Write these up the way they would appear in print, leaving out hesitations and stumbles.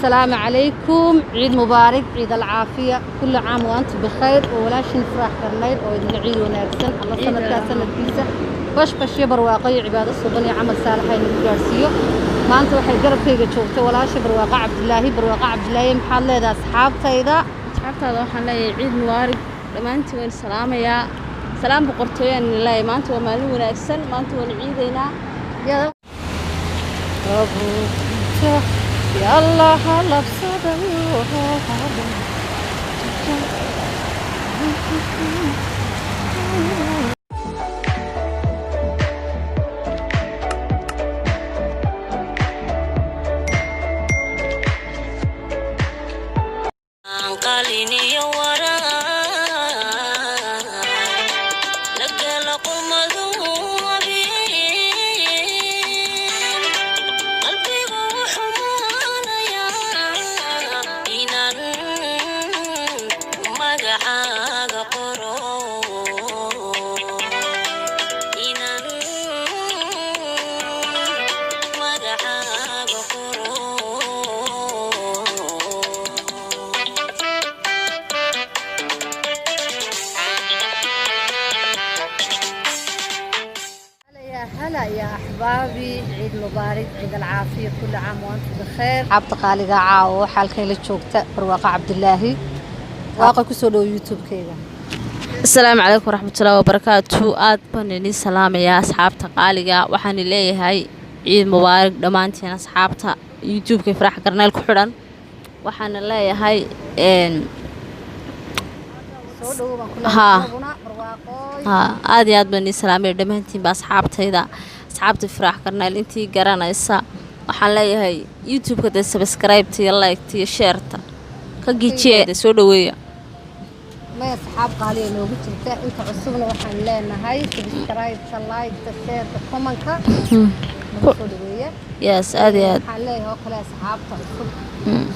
السلام عليكم، عيد مبارك، عيد العافية، كل عام وأنتم بخير ولا شيء نفرح كرنيل ويدنا عيد وناكسن الله سنة كيسة باش يبر واقعي عبادة الصبني عمل صالحين الجارسيو ما أنت وحي قرب كيجا شوفته ولا شيء برواقع عبد الله محل هذا أصحاب تيدا waxaan leeyahay ciid mubaarak dhamaantii waan salaamayaa salaam boqortooyaan ilaahay maanta waa maalin wanaagsan maanta waan ciideynaa يا الله لبسة هلا يا أحبابي، عيد مبارك، عيد العافية، كل عام وأنتم بخير. حابة قالي عاو حالك اللي تشوفته برواقع عبد الله واقع كسولو يوتيوب كذا. السلام عليكم ورحمة الله وبركاته. آد بني سلام يا أصحابتا قاليقا waxaan leeyahay ciid mubaarak dhamaantiin asxaabta YouTube ka farax karneel ku xidhan waxaan leeyahay aad iyo aad bani salaamay dhamaantiin ba asxaabtayda asxaabta farax karneel intii garanaysa waxaan leeyahay YouTube ka subscribe tiyo like tiyo share ta ka gijiyeeda soo dhaweeya ما أصحاب قالي إنه قلت لك أنت عصبنا وحن لنا هاي سبسكرايب لايك شير كومنت كا يس أدي حلاه هو كلا أصحاب تعصب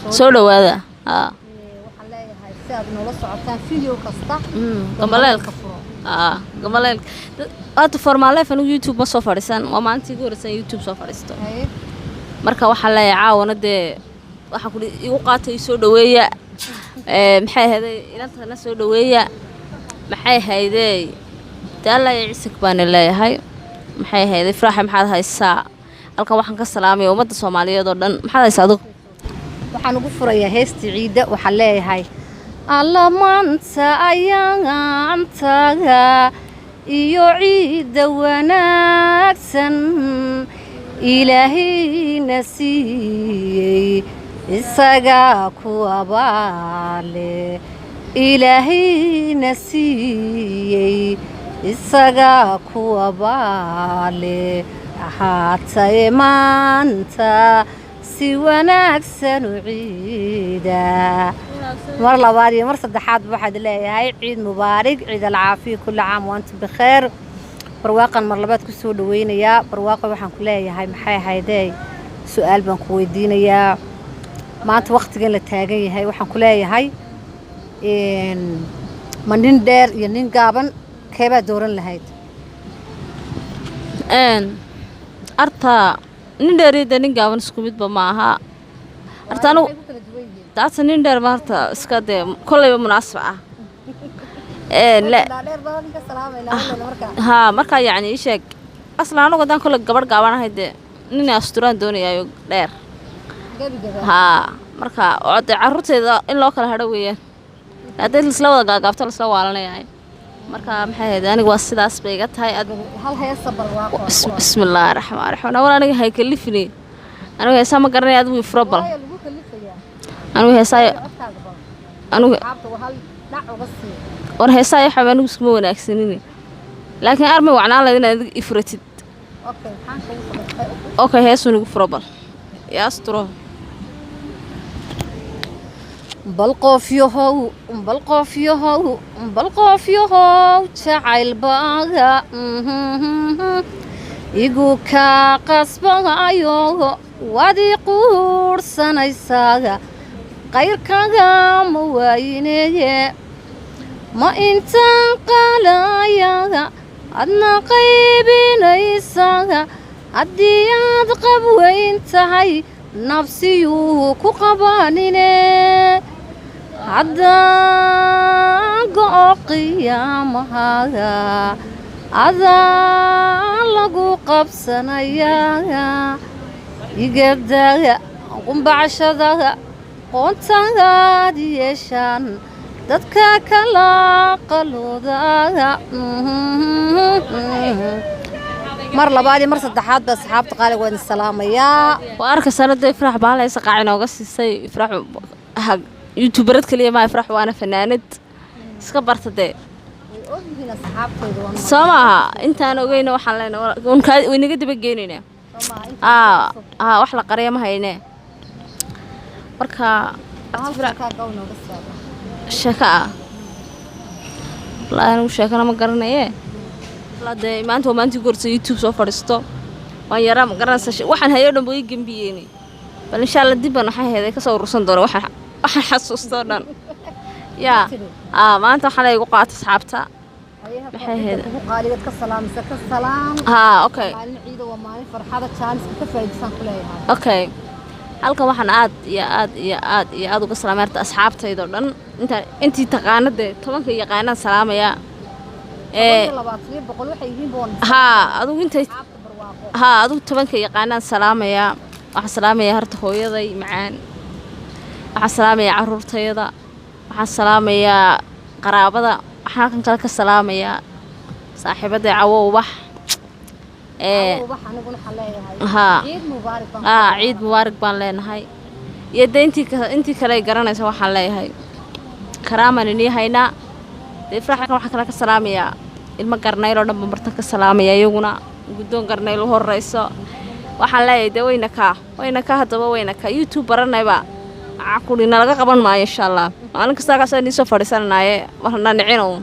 سولو هذا وحلاه هاي ساد نلص عطان فيديو كستا قملالك قملالك أنت فرمالي فنو يوتيوب ما صفرسان وما أنت جورسان يوتيوب صفرستو مركا وحلاه عاونة ده وحكولي يوقاتي سودوية maxay haday ilanta la soo dhaweeya maxay hayday taala ciisik baan leeyahay maxay hayday faraxa maxaad haysaa halkan waxaan ka salaamay ummadda Soomaaliyeed oo dhan maxaad haysaa adigu waxaan ugu furayaa heesta ciida waxaan leeyahay alla maanta ayaantaga iyo ciida wanaagsan ilaahay nasiiyay isaga ku abaale ilaahay nasiiyay isaga ku abaale ahaatay maanta si wanaagsan u ciida mar labaad iyo mar saddexaad waxaad leeyahay ciid mubaarak ciid alcaafiya kulli caam wa antum bikhair barwaaqan mar labaad ku soo dhaweynayaa barwaaqo waxaan ku leeyahay maxay ahaydee su'aal baan ku weydiinayaa maanta waqtigan la taagan yahay waxaan ku leeyahay ma nin dheer iyo nin gaaban keebaa dooran lahayd arta nin dheer iyo nin gaaban isku midba ma aha arta anu taas nin dheer maarta iska dee kolleyba munaasab ah la ها marka yani sheeg aslan anigu dan kale gabar gaabanahay de nin asturaan doonayo dheer ها marka oo carruurteeda in loo kala hadho weeyaan hadii isla wada gaagabto isla waalanayahay marka maxay ahayd anigu waa sidaas bay iga tahay hal heesa barwaaqo bismillaahir rahmaanir rahiim wala aniga hay kalifni anigu heesa ma garanay adigu ifrabal anigu heesa anigu hal dhac uga sii war heesa ay xabaan isku wanaagsanini laakiin armay wacnaan leedahay inaad ifratid okay heesu ugu frabal yaa astro بالقوف يهو جعل باغا igu ka qasbayo wadi quursanaysaga qayrkaga ma wayneye ma intaan qalayaga adna qaybinaysaga haddii aad qabweyn tahay nafsiyuu ku qabanine haddaan go'o qiyaamahaga adaa lagu qabsanayaa igadaga qumbacshadaga qoontaad yeeshaan dadka kala qaloodaga mar labaad iyo mar saddexaad ba asxaabta qaaliga waan salaamayaa waa arka sanada ifraax baalaysa qaac inooga siisay ifraax youtuberad kaliya ma ifraax waana fanaanad iska bartade soo maaha intaan ogeyna waxaan leenahay way naga daba geenaynaa wax la qariyo ma haynee marka sheeko ah wallaahi anigu sheekana ma garanaye dee maanta waa maantii gorsa youtube soo fadhiisto waan yaraa ma garanaysa waxaan hayo dhan ba ii gembiyeynay bal insha allah dib baan waxaa heeday kasoo urursan doona waxaan xasuustoo dhan yaa maanta waxaa la igu qaata asxaabta maxay heeday qaaligeed ka salaamisa ka salaam okay maalin ciido waa maalin farxada jaaniska ka faa'iideysan ku leeyahay okay halkan waxaan aad iyo aad uga salaameerta asxaabtayda dhan intii taqaanade 10 yaqaanaan salaamaya adigu 10 yaqaanaan salaamaya waxaan salaamaya harta hooyaday macaan waxaan salaamaya caruurtayda waxaan salaamaya qaraabada waxaan halkan kale ka salaamaya saaxiibaday cawo ubax ciid mubaarak baan leenahay iyo intii kale ay garanaysa waxaan leeyahay karaaman inii haynaa dee ifraaxkan waxaa kale ka salaamayaa ilmo garnayl oo dhan baan bartan ka salaamaya iyaguna guddoon garnayl u horrayso waxaan leeyahay dee wayna kaa haddaba wayna kaa youtube baranayba caqulina laga qaban maayo insha allah maalin kastaa kaasaan idiin soo fadhiisananaaye marnaa nicinow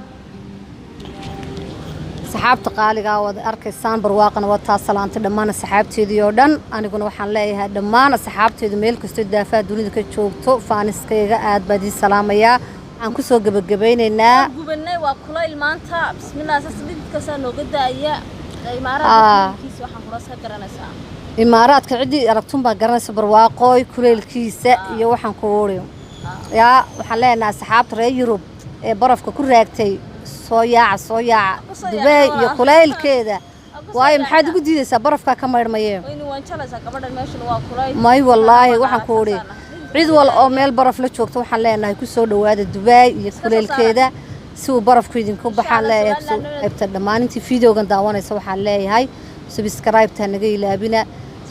saxaabta qaaliga wada arkaysaan barwaaqana waa taa salaantay dhammaan saxaabteedii oo dhan aniguna waxaan leeyahay dhammaan saxaabteedu meel kasta daafaha dunida ka joogto faaniskayga aad baan idin salaamayaa waxaan ku soo gabagabeynaynaa gubanay waa kulayl maanta bismillaah sasbidka soo nooga daaya imaaraadkiisa waxaan kula soo garanaysaa imaaraadka cidii aragtun baa garanaysa barwaaqooy kulaylkiisa iyo waxaan ku wariyo yaa waxaan leenahay saxaabta reer Yurub ee barafka ku raagtay soo yaaca Dubai iyo kulaylkeeda waayo maxaad ugu diidaysaa barafka ka maydhmayeen waan jalaysaa gabadhan meesha waa kulayl may wallaahi waxaan ku wariyo cid wal oo meel baraf la joogto waxaan leenahay ku soo dhawaada Dubai iyo kulaylkeeda si uu barafku idinku baxaan leeyahay qaybta dhamaanintii videogan daawanaysa waxaan leeyahay subscribe-ta naga ilaabina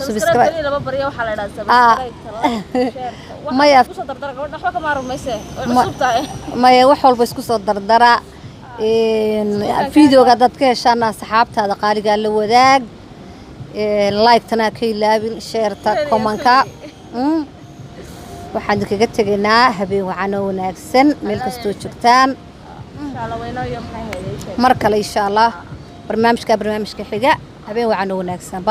subscribe laba bariyo waxa la yiraahdaa subscribe maya isku soo dardara gabadha waxba ka maarmayse way cusub tahay maya wax walba isku soo dardara videoga dad ka heshaan asxaabtaada qaaliga la wadaag like-tana ka ilaabin share-ta comment-ka waxaan kaga tageynaa habeen waxaan wanaagsan meel kastoo joogtaan insha Allah wayno iyo maxay heeyay mar kale insha Allah barnaamijka xiga habeen waxaan wanaagsan